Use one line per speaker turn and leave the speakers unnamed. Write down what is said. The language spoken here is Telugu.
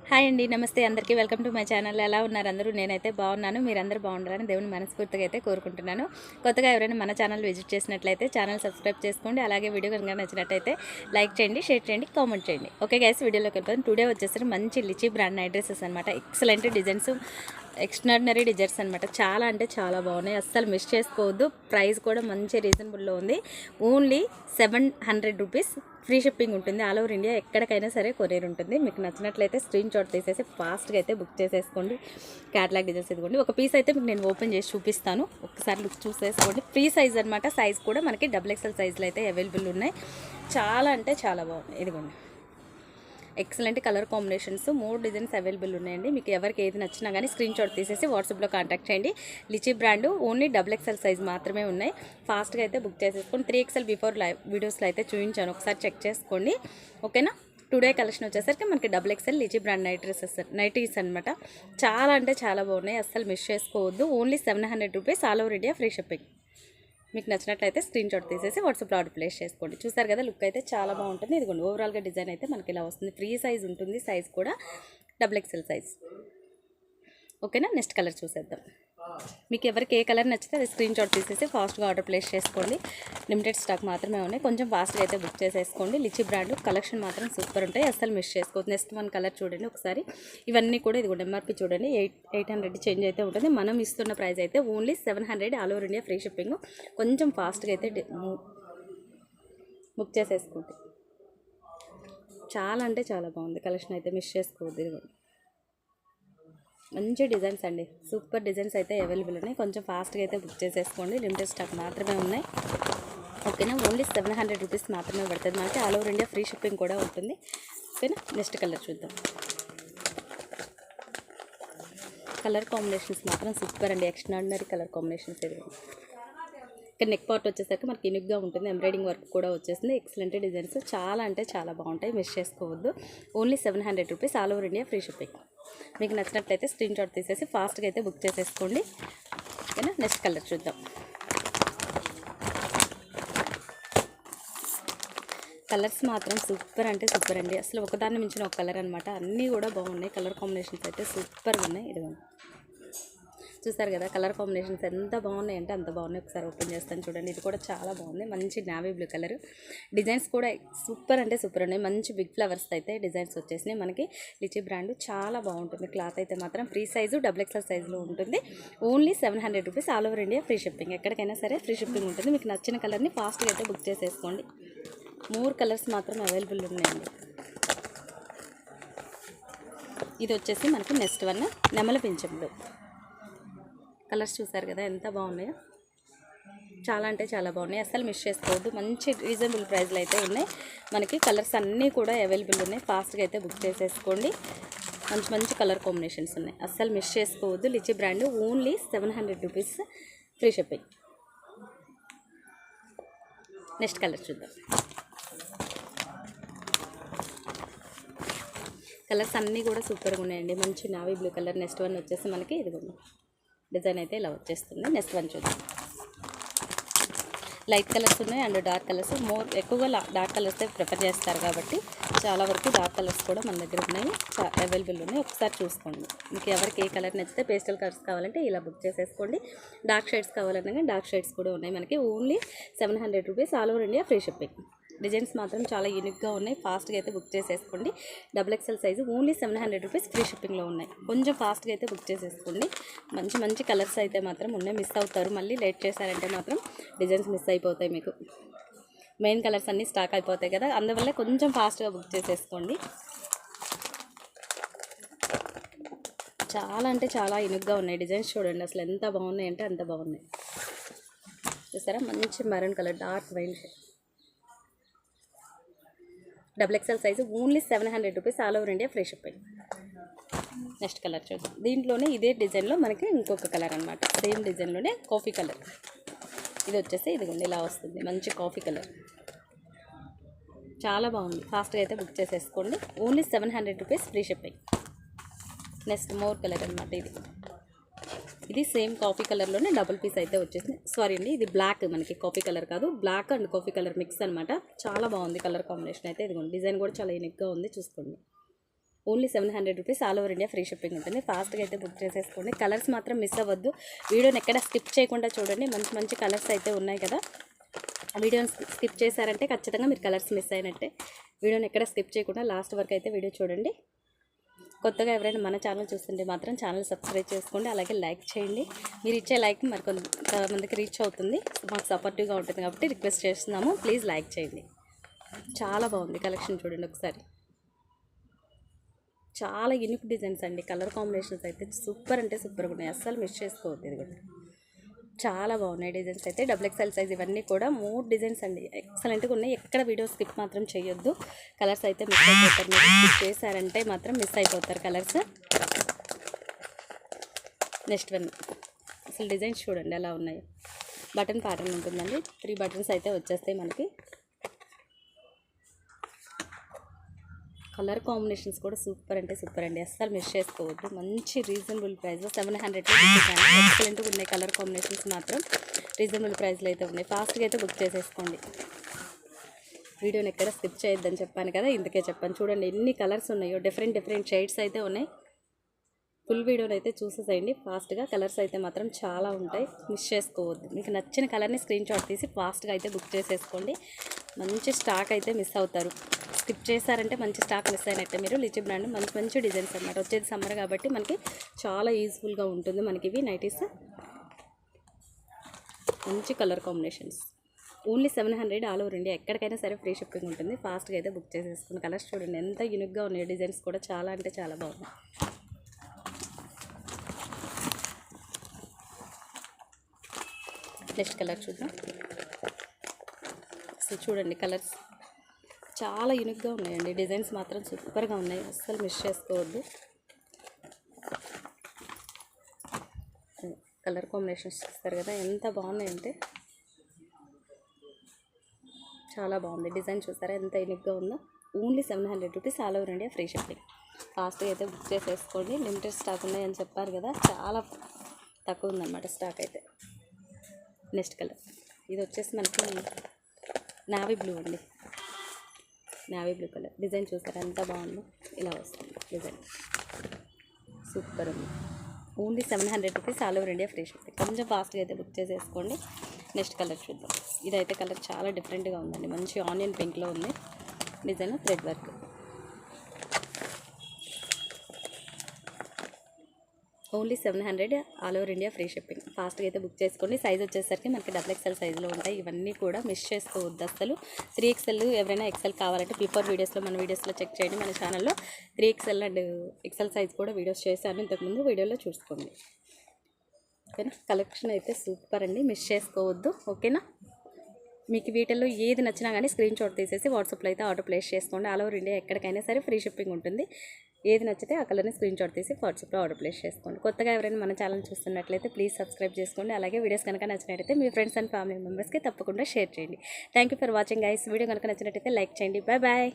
హాయ్ అండి, నమస్తే అందరికీ. Welcome to my channel. ఎలా ఉన్నారు అందరూ? నేనైతే బాగున్నాను. మీరందరూ బాగుండాలని దేవుని మనస్ఫూర్తిగా అయితే కోరుకుంటున్నాను. కొత్తగా ఎవరైనా మన ఛానల్ విజిట్ చేసినట్లయితే ఛానల్ సబ్స్క్రైబ్ చేసుకోండి. అలాగే వీడియో కనుక నచ్చినట్లయితే లైక్ చేయండి, షేర్ చేయండి, కామెంట్ చేయండి. ఓకే గైస్, వీడియోలోకి వెళ్ళిపోతాం. టుడే వచ్చేసరికి మంచి లిచీ బ్రాండ్ నైట్ డ్రెస్సెస్ అనమాట. ఎక్సలెంట్ డిజైన్స్, ఎక్స్ట్రాడినరీ డిజైన్స్ అనమాట. చాలా అంటే చాలా బాగున్నాయి, అస్సలు మిస్ చేసుకోవద్దు. ప్రైస్ కూడా మంచి రీజనబుల్లో ఉంది. Only 700 rupees. ఫ్రీ షిప్పింగ్ ఉంటుంది. ఆల్ ఓవర్ ఇండియా ఎక్కడికైనా సరే కొరియర్ ఉంటుంది. మీకు నచ్చినట్లయితే స్క్రీన్ షాట్ తీసేసి ఫాస్ట్గా అయితే బుక్ చేసేసుకోండి. క్యాటలాగ్ డిజైన్స్ ఇదిగోండి. ఒక పీస్ అయితే మీకు నేను ఓపెన్ చేసి చూపిస్తాను, ఒకసారి లుక్ చూసేసుకోండి. ఫ్రీ సైజ్ అనమాట. సైజ్ కూడా మనకి XXL సైజులో అయితే అవైలబుల్ ఉన్నాయి. చాలా అంటే చాలా బాగున్నాయి. ఇదిగోండి, excellent colour combinations, 3 designs available ఉన్నాయండి. మీకు ఎవరికి ఏది నచ్చినా కానీ స్క్రీన్ షాట్ తీసేసి వాట్సాప్లో కాంటాక్ట్ చేయండి. Lychee brand only XXL size మాత్రమే ఉన్నాయి. ఫాస్ట్గా అయితే బుక్ చేసేసుకోండి. 3XL బిఫోర్ లైవ్ వీడియోస్లో అయితే చూపించాను, ఒకసారి చెక్ చేసుకోండి. ఓకేనా? టుడే కలెక్షన్ వచ్చేసరికి మనకి XXL లిచీ బ్రాండ్ నైటీస్ అనమాట. చాలా అంటే చాలా బాగున్నాయి, అస్సలు మిస్ చేసుకోవద్దు. Only 700 rupees. All over India free shipping. మీకు నచ్చినట్లయితే స్క్రీన్ షాట్ తీసేసి వాట్సాప్లో ఆర్డర్ ప్లేస్ చేసుకోండి. చూసారు కదా, లుక్ అయితే చాలా బాగుంటుంది. ఇదిగోండి, ఓవరాల్గా డిజైన్ అయితే మనకి ఇలా వస్తుంది. ఫ్రీ సైజ్ ఉంటుంది. సైజ్ కూడా XXL సైజ్. ఓకేనా? నెక్స్ట్ కలర్ చూసేద్దాం. మీకు ఎవరికి ఏ కలర్ నచ్చితే అది స్క్రీన్ షాట్ తీసేసి ఫాస్ట్గా ఆర్డర్ ప్లేస్ చేసుకోండి. లిమిటెడ్ స్టాక్ మాత్రమే ఉన్నాయి. కొంచెం ఫాస్ట్గా అయితే బుక్ చేసేసుకోండి. లిచీ బ్రాండ్ కలెక్షన్ మాత్రం సూపర్ ఉంటాయి, అస్సలు మిస్ చేసుకోవద్దు. నెక్స్ట్ వన్ కలర్ చూడండి ఒకసారి. ఇవన్నీ కూడా ఇదిగోండి, ఎంఆర్పి చూడండి 800 చేంజ్ అయితే ఉంటుంది. మనం ఇస్తున్న ప్రైస్ అయితే only 700. All over India free shipping. కొంచెం ఫాస్ట్గా అయితే బుక్ చేసేసుకోండి. చాలా అంటే చాలా బాగుంది కలెక్షన్, అయితే మిస్ చేసుకోవద్దు. ఇదిగోండి, మంచి డిజైన్స్ అండి, సూపర్ డిజైన్స్ అయితే అవైలబుల్ ఉన్నాయి. కొంచెం ఫాస్ట్గా అయితే బుక్ చేసేసుకోండి. లిమిటెడ్ స్టాక్ మాత్రమే ఉన్నాయి. ఓకేనా? ఓన్లీ 700 రూపీస్ మాత్రమే పడుతుంది మనకి. All over India free shipping కూడా ఉంటుంది. ఓకేనా? నెక్స్ట్ కలర్ చూద్దాం. కలర్ కాంబినేషన్స్ మాత్రం సూపర్ అండి, ఎక్స్ట్రాడినరీ కలర్ కాంబినేషన్స్. ఇది ఇక్కడ నెక్ పార్ట్ వచ్చేసరికి మనకి యూనిక్గా ఉంటుంది. ఎంబ్రాయిడింగ్ వర్క్ కూడా వచ్చేసింది. ఎక్సలెంట్ డిజైన్స్, చాలా అంటే చాలా బాగుంటాయి, మిస్ చేసుకోవద్దు. Only 700 rupees. All over India free shipping. మీకు నచ్చినట్లయితే స్క్రీన్ షాట్ తీసేసి ఫాస్ట్గా అయితే బుక్ చేసేసుకోండి. ఓకేనా? నెక్స్ట్ కలర్ చూద్దాం. కలర్స్ మాత్రం సూపర్ అంటే సూపర్ అండి, అసలు ఒకదాన్ని మించిన ఒక కలర్ అనమాట. అన్నీ కూడా బాగున్నాయి. కలర్ కాంబినేషన్స్ అయితే సూపర్గా ఉన్నాయి. ఇదిగోండి, చూసారు కదా కలర్ కాంబినేషన్స్ ఎంత బాగున్నాయి అంటే అంత బాగున్నాయి. ఒకసారి ఓపెన్ చేస్తాను చూడండి. ఇది కూడా చాలా బాగుంది, మంచి నావీ బ్లూ కలర్. డిజైన్స్ కూడా సూపర్ అంటే సూపర్ ఉన్నాయి. మంచి బిగ్ ఫ్లవర్స్ అయితే డిజైన్స్ వచ్చేసినాయి మనకి. లిచీ బ్రాండ్ చాలా బాగుంటుంది. క్లాత్ అయితే మాత్రం ఫ్రీ సైజు XXL సైజులో ఉంటుంది. Only 700 rupees. All over India free shipping. ఎక్కడికైనా సరే ఫ్రీ షిప్పింగ్ ఉంటుంది. మీకు నచ్చిన కలర్ని ఫాస్ట్గా అయితే బుక్ చేసేసుకోండి. 3 కలర్స్ మాత్రం అవైలబుల్ ఉన్నాయండి. ఇది వచ్చేసి మనకి నెక్స్ట్ వన్ నెమల పింఛంలో కలర్స్. చూసారు కదా ఎంత బాగున్నాయో, చాలా అంటే చాలా బాగున్నాయి, అస్సలు మిస్ చేసుకోవద్దు. మంచి రీజనబుల్ ప్రైస్లో అయితే ఉన్నాయి మనకి. కలర్స్ అన్నీ కూడా అవైలబుల్ ఉన్నాయి. ఫాస్ట్గా అయితే బుక్ చేసేసుకోండి. మంచి మంచి కలర్ కాంబినేషన్స్ ఉన్నాయి, అస్సలు మిస్ చేసుకోవద్దు. Lychee brand only 700 rupees free shipping. Next colour చూద్దాం. కలర్స్ అన్నీ కూడా సూపర్గా ఉన్నాయండి, మంచి navy blue colour. Next one వచ్చేసి మనకి ఇదిగోండి, డిజైన్ అయితే ఇలా వచ్చేస్తుంది. నెక్స్ట్ వన్ చూద్దాం. లైట్ కలర్స్ ఉన్నాయి అండ్ డార్క్ కలర్స్. ఎక్కువగా డార్క్ కలర్స్ ప్రిఫర్ చేస్తారు కాబట్టి చాలా వరకు డార్క్ కలర్స్ కూడా మన దగ్గర ఉన్నాయి, అవైలబుల్ ఉన్నాయి. ఒకసారి చూసుకోండి. మీకు ఎవరికి ఏ కలర్ నచ్చితే పేస్టల్ కలర్స్ కావాలంటే ఇలా బుక్ చేసేసుకోండి. డార్క్ షేడ్స్ కావాలన్నా డార్క్ షేడ్స్ కూడా ఉన్నాయి మనకి. Only 700 rupees. All over India free shipping. Designs మాత్రం చాలా యూనిక్గా ఉన్నాయి. ఫాస్ట్గా అయితే బుక్ చేసేసుకోండి. XXL size only 700 rupees free షిప్పింగ్లో ఉన్నాయి. కొంచెం ఫాస్ట్గా అయితే బుక్ చేసేసుకోండి. మంచి మంచి కలర్స్ అయితే మాత్రం ఉన్నాయి, మిస్ అవుతారు. మళ్ళీ లేట్ చేశారంటే మాత్రం డిజైన్స్ మిస్ అయిపోతాయి. మీకు మెయిన్ కలర్స్ అన్నీ స్టాక్ అయిపోతాయి కదా, అందువల్ల కొంచెం ఫాస్ట్గా బుక్ చేసేసుకోండి. చాలా అంటే చాలా యూనిక్గా ఉన్నాయి డిజైన్స్. చూడండి అసలు ఎంత బాగున్నాయి అంటే అంత బాగున్నాయి. చూసారా, మంచి maroon colour, dark wine shade. XXL size only 700 rupees. All over India free shipping. Next colour చూద్దాం. దీంట్లోనే ఇదే డిజైన్లో మనకి ఇంకొక కలర్ అనమాట. సేమ్ డిజైన్లోనే కాఫీ కలర్. ఇది వచ్చేసి ఇదిగోండి ఇలా వస్తుంది, మంచి కాఫీ కలర్. చాలా బాగుంది. ఫాస్ట్గా అయితే బుక్ చేసేసుకోండి. Only 700 rupees free shipping. Next more colour అనమాట. ఇది సేమ్ కాఫీ కలర్లోనే డబుల్ పీస్ అయితే వచ్చేసింది. సారీ అండి, ఇది బ్లాక్, మనకి కాఫీ కలర్ కాదు, black and coffee colour mix అనమాట. చాలా బాగుంది కలర్ కాంబినేషన్ అయితే. ఇదిగోండి, డిజైన్ కూడా చాలా యూనిక్గా ఉంది, చూసుకోండి. Only 700 rupees, all over India free shipping ఉంటుంది. ఫాస్ట్గా అయితే బుక్ చేసేసుకోండి. కలర్స్ మాత్రం మిస్ అవ్వద్దు. వీడియోని ఎక్కడ స్కిప్ చేయకుండా చూడండి. మంచి మంచి కలర్స్ అయితే ఉన్నాయి కదా. వీడియోని స్కిప్ చేశారంటే ఖచ్చితంగా మీరు కలర్స్ మిస్ అయినట్టే. వీడియోని ఎక్కడ స్కిప్ చేయకుండా లాస్ట్ వరకు అయితే వీడియో చూడండి. కొత్తగా ఎవరైనా మన ఛానల్ చూస్తుంటే మాత్రం ఛానల్ సబ్స్క్రైబ్ చేసుకోండి. అలాగే లైక్ చేయండి. మీరు ఇచ్చే లైక్ మరి కొంతమందికి రీచ్ అవుతుంది, మాకు సపోర్టివ్గా ఉంటుంది కాబట్టి రిక్వెస్ట్ చేస్తున్నాము. ప్లీజ్ లైక్ చేయండి. చాలా బాగుంది కలెక్షన్, చూడండి ఒకసారి. చాలా యూనిక్ డిజైన్స్ అండి. కలర్ కాంబినేషన్స్ అయితే సూపర్ అంటే సూపర్గా ఉన్నాయి. అస్సలు మిస్ చేసుకోవద్దు. ఇది కూడా చాలా బాగున్నాయి డిజైన్స్ అయితే. XXL సైజ్ ఇవన్నీ కూడా 3 డిజైన్స్ అండి. ఎక్సలెంట్గా ఉన్నాయి. ఎక్కడ వీడియో స్కిప్ మాత్రం చేయొద్దు. కలర్స్ అయితే మిస్ అయిపోతారు. మీరు స్కిప్ చేశారంటే మాత్రం మిస్ అయిపోతారు కలర్స్. నెక్స్ట్ వన్, అసలు డిజైన్స్ చూడండి ఎలా ఉన్నాయి. బటన్ ప్యాటర్న్ ఉంటుందండి. 3 బటన్స్ అయితే వచ్చేస్తాయి మనకి. కలర్ కాంబినేషన్స్ కూడా సూపర్ అంటే సూపర్ అండి. అస్సలు మిస్ చేసుకోవద్దు. మంచి రీజనబుల్ ప్రైస్లో 700లో ఎక్సలెంట్గా ఉన్నాయి. కలర్ కాంబినేషన్స్ మాత్రం రీజనబుల్ ప్రైస్లో అయితే ఉన్నాయి. ఫాస్ట్గా అయితే బుక్ చేసేసుకోండి. వీడియోని ఎక్కడ స్కిప్ చేయొద్దని చెప్పాను కదా, ఇందుకే చెప్పాను. చూడండి ఎన్ని కలర్స్ ఉన్నాయో, డిఫరెంట్ షేడ్స్ అయితే ఉన్నాయి. ఫుల్ వీడియోని అయితే చూసేసేయండి ఫాస్ట్గా. కలర్స్ అయితే మాత్రం చాలా ఉంటాయి, మిస్ చేసుకోవద్దు. మీకు నచ్చిన కలర్ని స్క్రీన్ షాట్ తీసి ఫాస్ట్గా అయితే బుక్ చేసేసుకోండి. మంచి స్టాక్ అయితే మిస్ అవుతారు. స్కిప్ చేశారంటే మంచి స్టాక్ మిస్ అయినట్టే మీరు. లిచి బ్రాండ్ మంచి డిజైన్స్ అన్నమాట. వచ్చేది సమ్మర్ కాబట్టి మనకి చాలా యూజ్ఫుల్గా ఉంటుంది. మనకి ఇవి నైటీస్ మంచి colour combinations. Only 700, all over India ఎక్కడికైనా సరే ఫ్రీ షిప్పింగ్ ఉంటుంది. ఫాస్ట్గా అయితే బుక్ చేసేసుకుని. కలర్స్ చూడండి ఎంత యూనిక్గా ఉన్నాయి. డిజైన్స్ కూడా చాలా అంటే చాలా బాగున్నాయి. నెక్స్ట్ కలర్ చూద్దాం. అసలు చూడండి కలర్స్ చాలా యూనిక్గా ఉన్నాయండి. డిజైన్స్ మాత్రం సూపర్గా ఉన్నాయి. అస్సలు మిస్ చేసుకోవద్దు. కలర్ కాంబినేషన్స్ చూస్తారు కదా ఎంత బాగున్నాయంటే చాలా బాగుంది. డిజైన్ చూస్తారా ఎంత యూనిక్గా ఉందో. Only 700 rupees, all over India free shipping. ఫాస్ట్గా అయితే బుక్ చేసేసుకోండి. లిమిటెడ్ స్టాక్ ఉన్నాయని చెప్పారు కదా, చాలా తక్కువ ఉందన్నమాట స్టాక్ అయితే. నెక్స్ట్ కలర్ ఇది వచ్చేసి మనకి నావీ బ్లూ అండి. నావీ బ్లూ కలర్ డిజైన్ చూసారా ఎంత బాగుందో. ఇలా వస్తుంది డిజైన్, సూపర్ ఉంది. Only 700 rupees, all over India free shipping. కొంచెం ఫాస్ట్గా అయితే బుక్ చేసేసుకోండి. నెక్స్ట్ కలర్ చూద్దాం. ఇదైతే కలర్ చాలా డిఫరెంట్గా ఉందండి. మంచి ఆనియన్ పింక్లో ఉంది design, thread work. Only 700, all over India free shipping. ఫాస్ట్గా అయితే బుక్ చేసుకోండి. సైజ్ వచ్చేసరికి మనకి XXL సైజులో ఉంటాయి. ఇవన్నీ కూడా మిస్ చేసుకోవద్దు అసలు. 3XL ఎవరైనా XL కావాలంటే బిఫోర్ వీడియోస్లో మన వీడియోస్లో చెక్ చేయండి. మన ఛానల్లో 3XL అండ్ XL సైజ్ కూడా వీడియోస్ చేశాను ఇంతకుముందు, వీడియోలో చూసుకోండి. ఓకేనా. కలెక్షన్ అయితే సూపర్ అండి, మిస్ చేసుకోవద్దు. ఓకేనా. మీకు వీటిల్లో ఏది నచ్చినా కానీ స్క్రీన్ షాట్ తీసేసి వాట్సాప్లో అయితే ఆర్డర్ ప్లేస్ చేసుకోండి. ఆల్ ఓవర్ ఇండియా ఎక్కడికైనా సరే ఫ్రీ షిప్పింగ్ ఉంటుంది. ఏది నచ్చితే ఆ కలర్ని స్క్రీన్ షాట్ తీసి వాట్సాప్లో ఆర్డర్ ప్లేస్ చేసుకోండి. కొత్తగా ఎవరైనా మన ఛానల్ చూస్తున్నట్లయితే ప్లీజ్ సబ్స్క్రైబ్ చేసుకోండి. అలాగే వీడియోస్ కనుక నచ్చినట్లయితే మీ ఫ్రెండ్స్ అండ్ ఫ్యామిలీ మెంబర్స్కి తప్పకుండా షేర్ చేయండి. Thank you for watching guys. Video కనుక నచ్చినట్లయితే లైక్ చేయండి. Bye bye.